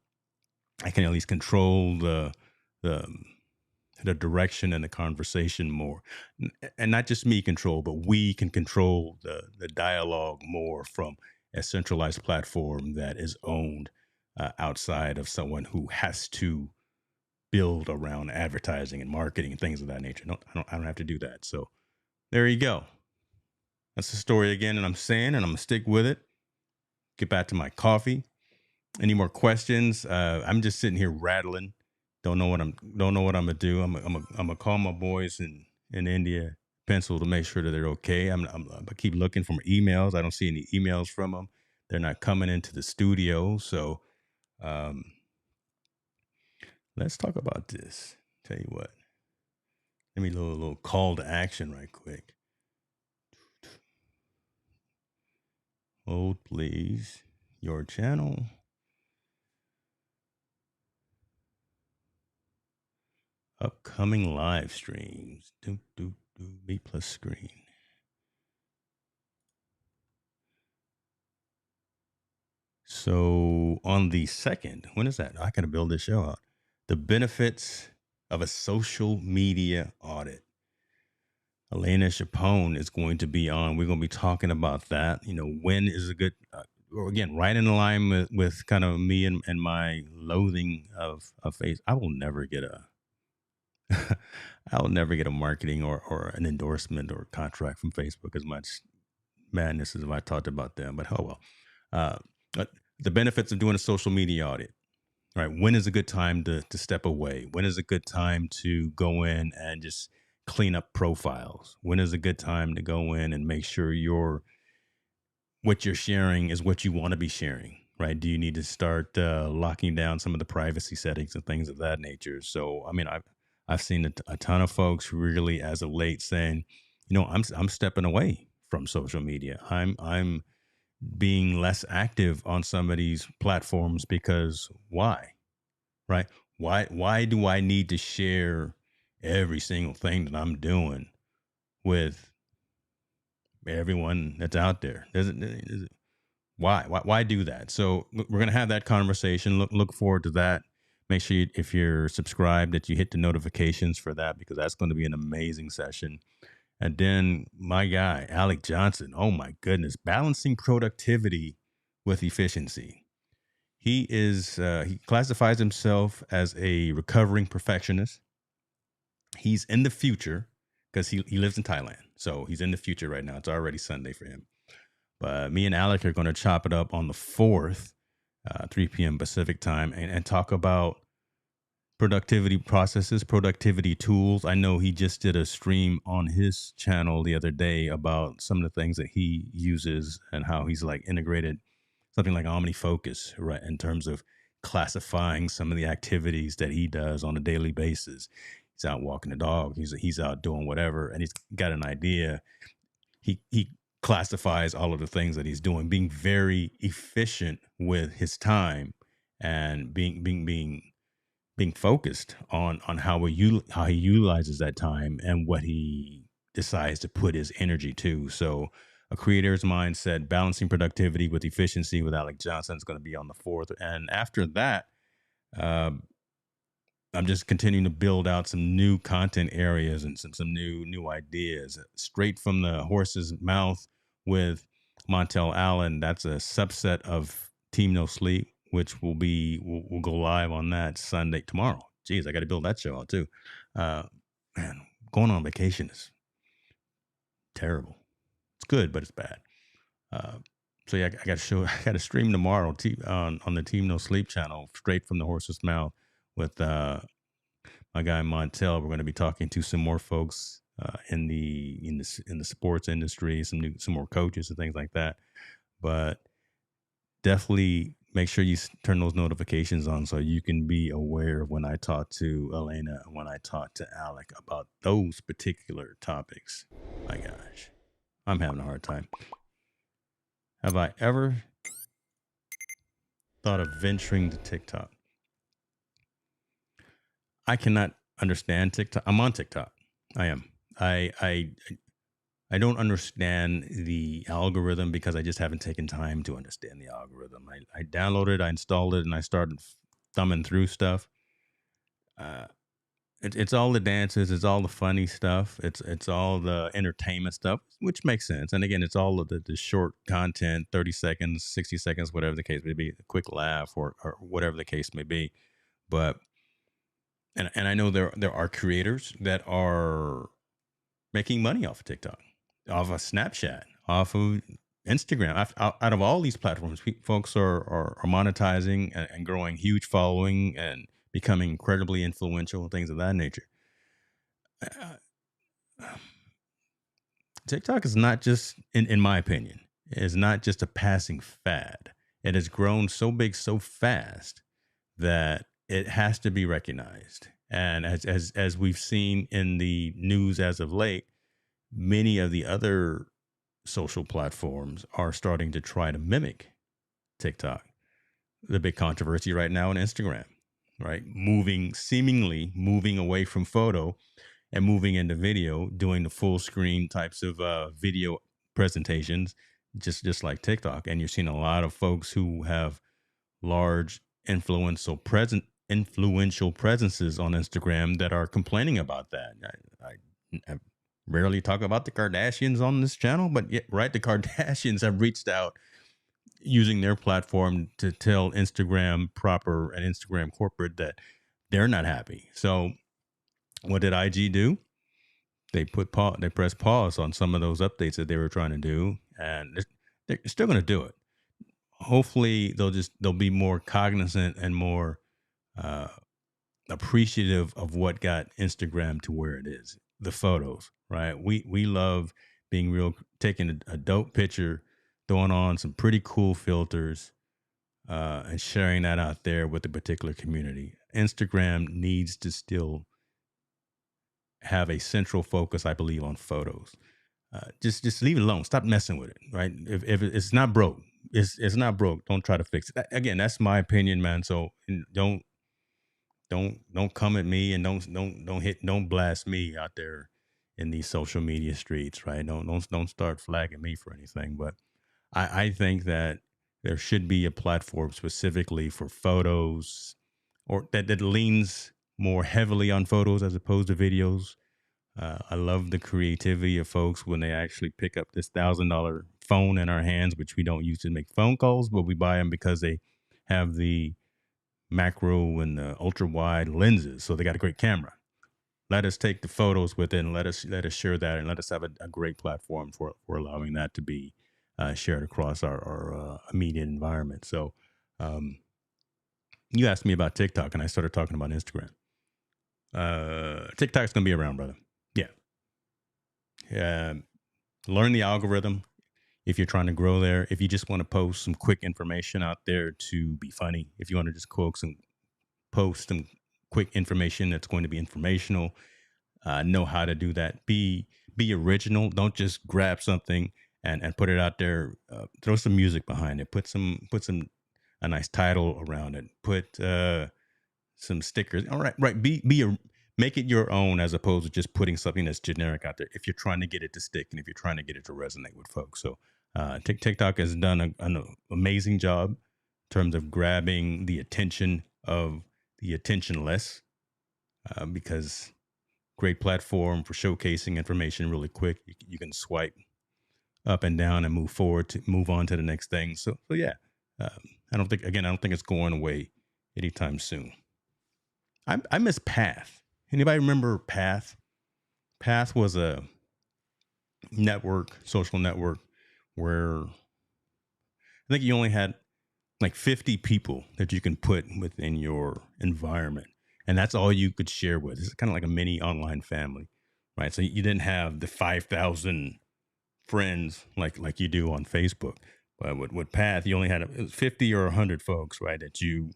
I can at least control the the direction and the conversation more, and not just me control, but we can control the dialogue more from a centralized platform that is owned outside of someone who has to build around advertising and marketing and things of that nature. No, I don't have to do that. So there you go. That's the story again, and I'm saying, and I'm gonna stick with it. Get back to my coffee. Any more questions? I'm just sitting here rattling. Don't know what I'm gonna do. I'm gonna call my boys in India, Pencil, to make sure that they're okay. I keep looking for my emails. I don't see any emails from them. They're not coming into the studio. So um, let's talk about this. Tell you what. Let me do a little call to action right quick. Hold, please. Your channel. Upcoming live streams. B plus screen. So on the 2nd, when is that? I gotta build this show out. The benefits of a social media audit. Elena Chapone is going to be on. We're going to be talking about that. You know, when is a good, or again, right in line with kind of me and my loathing of face. I will never get a, I will never get a marketing or an endorsement or contract from Facebook, as much madness as I talked about them. But oh well. But the benefits of doing a social media audit. Right. When is a good time to step away? When is a good time to go in and just clean up profiles? When is a good time to go in and make sure what you're sharing is what you want to be sharing? Right. Do you need to start locking down some of the privacy settings and things of that nature? So, I mean, I've seen a ton of folks really as of late saying, you know, I'm stepping away from social media. I'm being less active on some of these platforms because why? Right? Why do I need to share every single thing that I'm doing with everyone that's out there? Why do that? So we're gonna have that conversation. Look forward to that. Make sure if you're subscribed that you hit the notifications for that, because that's going to be an amazing session. And then my guy Alec Johnson. Oh my goodness, balancing productivity with efficiency. He classifies himself as a recovering perfectionist. He's in the future because he lives in Thailand. So he's in the future right now. It's already Sunday for him. But me and Alec are going to chop it up on the 4th, 3 p.m. Pacific time, and talk about productivity processes, productivity tools. I know he just did a stream on his channel the other day about some of the things that he uses and how he's like integrated something like OmniFocus, right, in terms of classifying some of the activities that he does on a daily basis. He's out walking the dog. He's out doing whatever, and he's got an idea. He classifies all of the things that he's doing, being very efficient with his time and being focused on how he utilizes that time and what he decides to put his energy to. So a creator's mindset, balancing productivity with efficiency with Alec Johnson is going to be on the 4th. And after that, uh, I'm just continuing to build out some new content areas and some new ideas straight from the horse's mouth with Montel Allen. That's a subset of Team No Sleep, which we'll go live on that Sunday tomorrow. Jeez, I got to build that show out too. Man, going on vacation is terrible. It's good, but it's bad. Uh, so yeah, I got to show. I got to stream tomorrow on the Team No Sleep channel, straight from the horse's mouth with my guy Montel. We're going to be talking to some more folks in the sports industry, some more coaches and things like that. But definitely make sure you turn those notifications on so you can be aware of when I talk to Elena and when I talk to Alec about those particular topics. My gosh, I'm having a hard time. Have I ever thought of venturing to TikTok? I cannot understand TikTok. I'm on TikTok. I am. I I don't understand the algorithm because I just haven't taken time to understand the algorithm. I downloaded, I installed it, and I started thumbing through stuff. Uh, it's all the dances, it's all the funny stuff, it's all the entertainment stuff, which makes sense. And again, it's all of the short content, 30 seconds, 60 seconds, whatever the case may be, a quick laugh or whatever the case may be. But and I know there are creators that are making money off of TikTok, off of Snapchat, off of Instagram, out of all these platforms. Folks are monetizing and growing huge following and becoming incredibly influential and things of that nature. Uh, TikTok is not just, in my opinion, is not just a passing fad. It has grown so big so fast that it has to be recognized. And as we've seen in the news as of late, many of the other social platforms are starting to try to mimic TikTok. The big controversy right now on Instagram, right? Seemingly moving away from photo and moving into video, doing the full screen types of video presentations, just like TikTok. And you're seeing a lot of folks who have large influential presences on Instagram that are complaining about that. I rarely talk about the Kardashians on this channel, but yeah, right, the Kardashians have reached out using their platform to tell Instagram proper and Instagram corporate that they're not happy. So what did IG do? They pressed pause on some of those updates that they were trying to do, and they're still going to do it. Hopefully, they'll be more cognizant and more uh, appreciative of what got Instagram to where it is. The photos, right? We love being real, taking a dope picture, throwing on some pretty cool filters, and sharing that out there with the particular community. Instagram needs to still have a central focus, I believe, on photos. Just leave it alone. Stop messing with it. Right? If it's not broke, it's not broke. Don't try to fix it. Again, that's my opinion, man. So don't come at me and don't blast me out there in these social media streets. Right? Don't start flagging me for anything. But I think that there should be a platform specifically for photos, or that leans more heavily on photos as opposed to videos. I love the creativity of folks when they actually pick up this $1,000 phone in our hands, which we don't use to make phone calls, but we buy them because they have the macro and the ultra wide lenses, so they got a great camera. Let us take the photos with it, and let us share that, and let us have a great platform for allowing that to be shared across our immediate environment. So, um, you asked me about TikTok, and I started talking about Instagram. TikTok's gonna be around, brother. Yeah. Learn the algorithm if you're trying to grow there. If you just want to post some quick information out there to be funny, if you want to just post some quick information that's going to be informational, know how to do that. Be original. Don't just grab something and put it out there. Throw some music behind it. Put some a nice title around it. Put some stickers. All right, right. Make it your own as opposed to just putting something that's generic out there. If you're trying to get it to stick and if you're trying to get it to resonate with folks, so TikTok has done an amazing job in terms of grabbing the attention of the attentionless, because great platform for showcasing information really quick. You can swipe up and down and move on to the next thing. So yeah, um, I don't think it's going away anytime soon. I miss Path. Anybody remember Path? Path was a social network, where I think you only had like 50 people that you can put within your environment. And that's all you could share with. It's kind of like a mini online family, right? So you didn't have the 5,000 friends like you do on Facebook. But with Path, you only had it was 50 or 100 folks, right? That you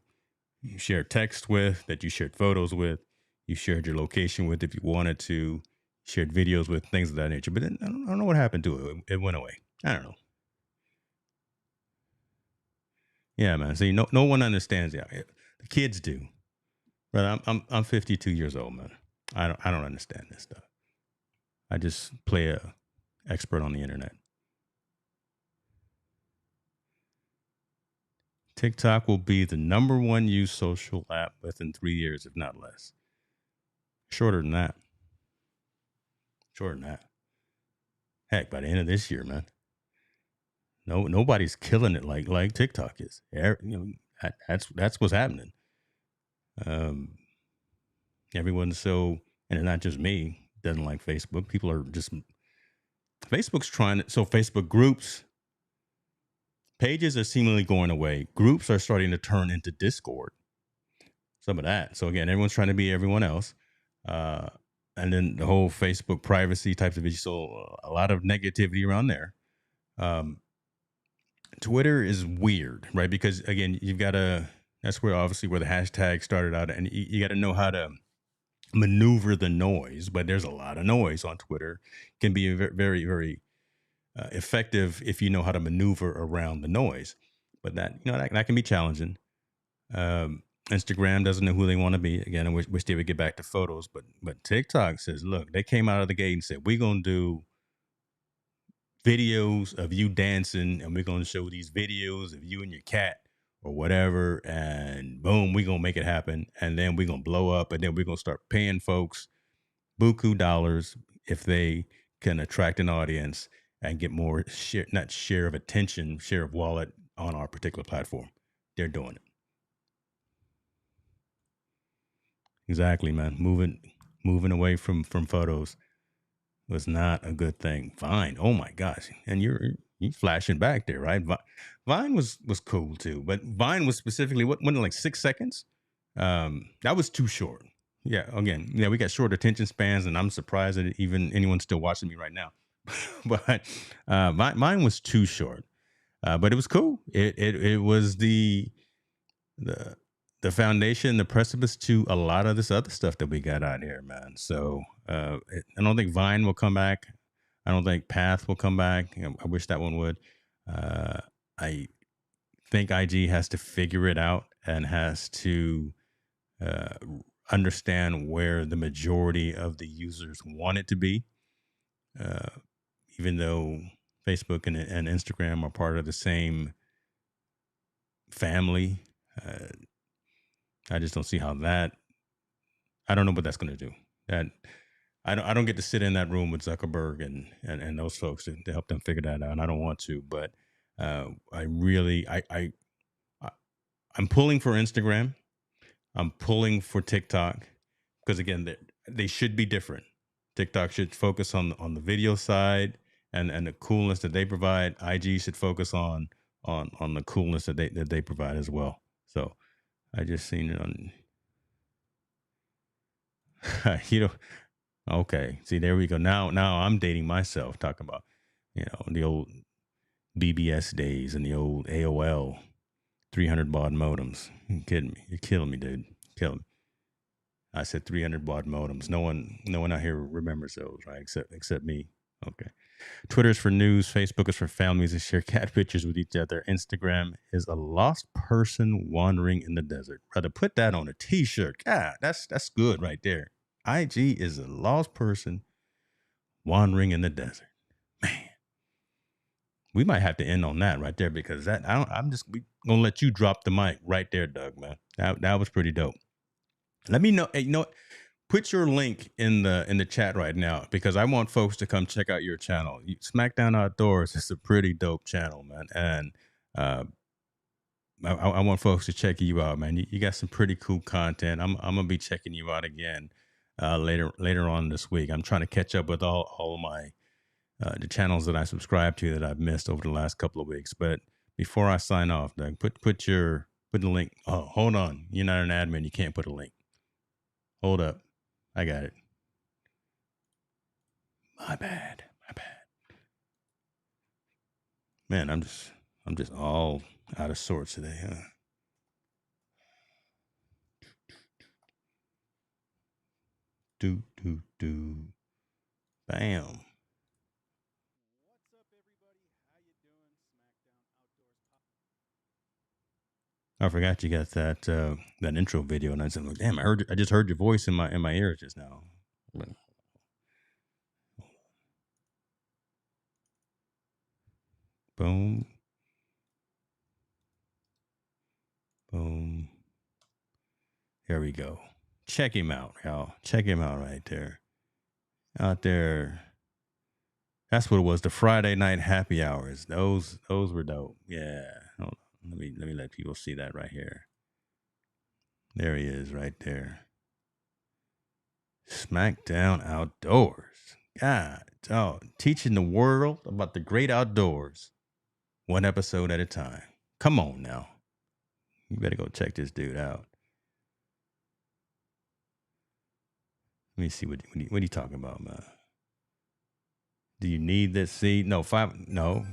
shared text with, that you shared photos with, you shared your location with if you wanted to, shared videos with, things of that nature. But then I don't know what happened to it. It went away. I don't know. Yeah, man. See, no one understands that. The kids do, but I'm 52 years old, man. I don't understand this stuff. I just play expert on the internet. TikTok will be the number one used social app within 3 years, if not less. Shorter than that. Shorter than that. Heck, by the end of this year, man. Nobody's killing it like TikTok is. That's what's happening. Everyone's so, and not just me, doesn't like Facebook. People are just, Facebook's trying to, so Facebook groups, pages are seemingly going away. Groups are starting to turn into Discord. Some of that. So again, everyone's trying to be everyone else. And then the whole Facebook privacy types of issues. So a lot of negativity around there. Twitter is weird, right? Because again, you've got to, that's where obviously where the hashtag started out, and you got to know how to maneuver the noise. But there's a lot of noise on Twitter. Can be very, very effective if you know how to maneuver around the noise. But that, that can be challenging. Instagram doesn't know who they want to be. Again, I wish they would get back to photos, but TikTok says, look, they came out of the gate and said, we're going to do videos of you dancing, and we're going to show these videos of you and your cat or whatever, and boom, we're going to make it happen, and then we're going to blow up, and then we're going to start paying folks buku dollars if they can attract an audience and get more share of attention, share of wallet on our particular platform. They're doing it. Exactly, man. Moving away from photos was not a good thing. Vine, oh my gosh, and you flashing back there, right? Vine was cool too, but Vine was specifically wasn't it like 6 seconds? That was too short. Yeah, again, we got short attention spans, and I'm surprised that even anyone's still watching me right now. But mine was too short, but it was cool. It was the foundation, the precipice to a lot of this other stuff that we got out here, man. So I don't think Vine will come back. I don't think Path will come back. I wish that one would. I think IG has to figure it out and has to understand where the majority of the users want it to be. Even though Facebook and Instagram are part of the same family, I just don't see how that. I don't know what that's going to do. That I don't get to sit in that room with Zuckerberg and those folks to help them figure that out. And I don't want to, but I'm pulling for Instagram. I'm pulling for TikTok because again, they should be different. TikTok should focus on the video side and the coolness that they provide. IG should focus on the coolness that they provide as well. So I just seen it on. Okay. See, there we go. Now I'm dating myself, talking about the old BBS days and the old AOL 300 baud modems. You kidding me? You're killing me, dude. Killing me. I said 300 baud modems. No one out here remembers those, right? Except me. Okay. Twitter is for news. Facebook is for families to share cat pictures with each other. Instagram is a lost person wandering in the desert. Brother, put that on a t-shirt. God, that's good right there. IG is a lost person wandering in the desert. Man, we might have to end on that right there because I'm just gonna let you drop the mic right there, Doug. Man, that was pretty dope. Let me know. Hey, put your link in the chat right now because I want folks to come check out your channel. SmackDown Outdoors is a pretty dope channel, man, and I want folks to check you out, man. You got some pretty cool content. I'm gonna be checking you out again later on this week. I'm trying to catch up with all of my the channels that I subscribe to that I've missed over the last couple of weeks. But before I sign off, Doug, put the link. Oh, hold on. You're not an admin. You can't put a link. Hold up. I got it. My bad. Man, I'm just all out of sorts today, huh? Do. Bam. What's up, everybody? How you doing? SmackDown Outdoors. I forgot you got that intro video, and I said, "Damn, I just heard your voice in my ears just now." Boom. Boom. There we go. Check him out, y'all. Check him out right there. Out there. That's what it was. The Friday night happy hours. Those were dope. Yeah. Hold on. Let me let people see that right here. There he is right there. Smackdown Outdoors. God, teaching the world about the great outdoors, one episode at a time. Come on now. You better go check this dude out. Let me see what are you talking about, man? Do you need this seed? No,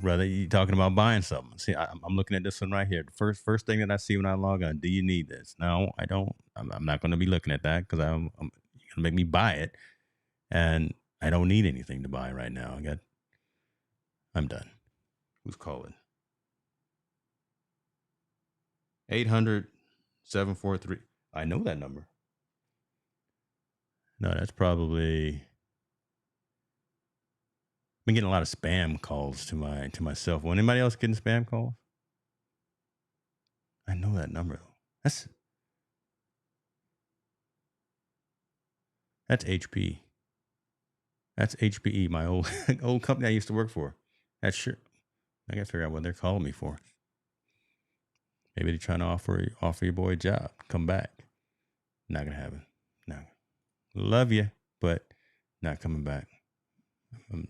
brother, you talking about buying something. See, I'm looking at this one right here. The first thing that I see when I log on, do you need this? No, I don't. I'm not going to be looking at that because you're going to make me buy it. And I don't need anything to buy right now. I'm done. Who's calling? 800-743. I know that number. No, that's probably. I've been getting a lot of spam calls to my cell phone. Anybody else getting spam calls? I know that number though. That's HP. That's HPE, my old company I used to work for. That's sure. I gotta figure out what they're calling me for. Maybe they're trying to offer your boy a job. Come back. Not gonna happen. No. Love you, but not coming back.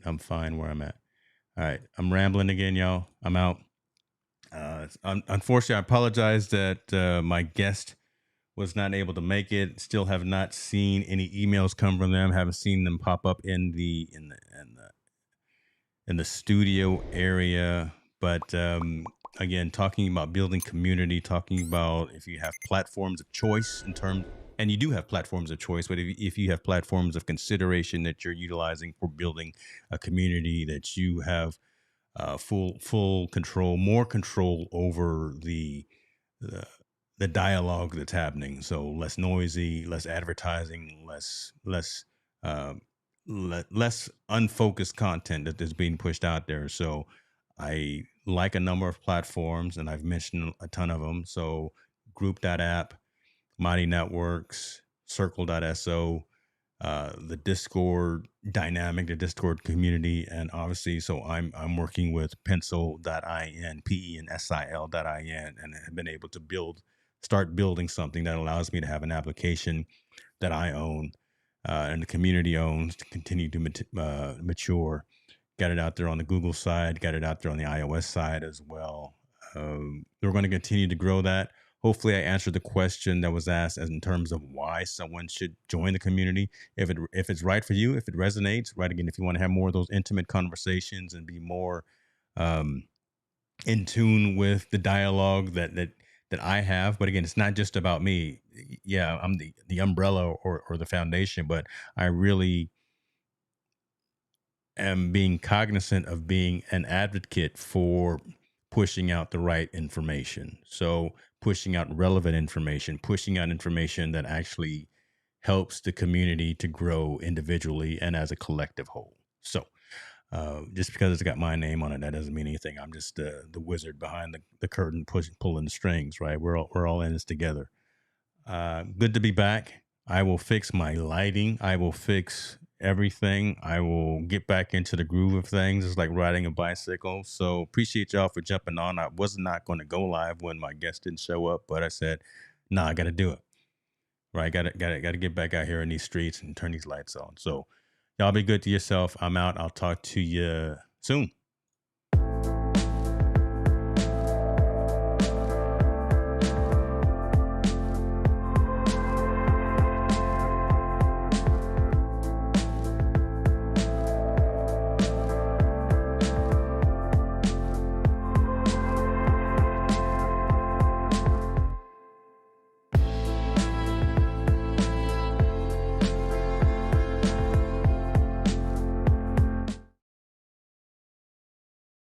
I'm fine where I'm at. All right, I'm rambling again, y'all. I'm out. Unfortunately, I apologize that my guest was not able to make it. Still have not seen any emails come from them. Haven't seen them pop up in the studio area. But again, talking about building community, talking about if you have platforms of choice and you do have platforms of choice, but if you have platforms of consideration that you're utilizing for building a community, that you have full control, more control over the dialogue that's happening. So less noisy, less advertising, less unfocused content that is being pushed out there. So I like a number of platforms, and I've mentioned a ton of them. So Group.app, Mighty Networks, Circle.so, the Discord dynamic, the Discord community, and obviously, so I'm working with Pensil.in, Pensil.in, and have been able to start building something that allows me to have an application that I own and the community owns to continue to mature. Got it out there on the Google side, got it out there on the iOS side as well. We're going to continue to grow that. Hopefully I answered the question that was asked as in terms of why someone should join the community. If it's right for you, if it resonates, right, again, if you want to have more of those intimate conversations and be more in tune with the dialogue that I have. But again, it's not just about me. Yeah, I'm the umbrella or the foundation, but I really am being cognizant of being an advocate for pushing out the right information. So pushing out relevant information, pushing out information that actually helps the community to grow individually and as a collective whole. So just because it's got my name on it, that doesn't mean anything. I'm just the wizard behind the curtain, pulling the strings. Right? We're all in this together. Good to be back. I will fix my lighting. I will fix everything. I will get back into the groove of things. It's like riding a bicycle. So appreciate y'all for jumping on. I was not going to go live when my guest didn't show up, but I said, "Nah, I got to do it. Right? Got to get back out here in these streets and turn these lights on." So y'all be good to yourself. I'm out. I'll talk to you soon.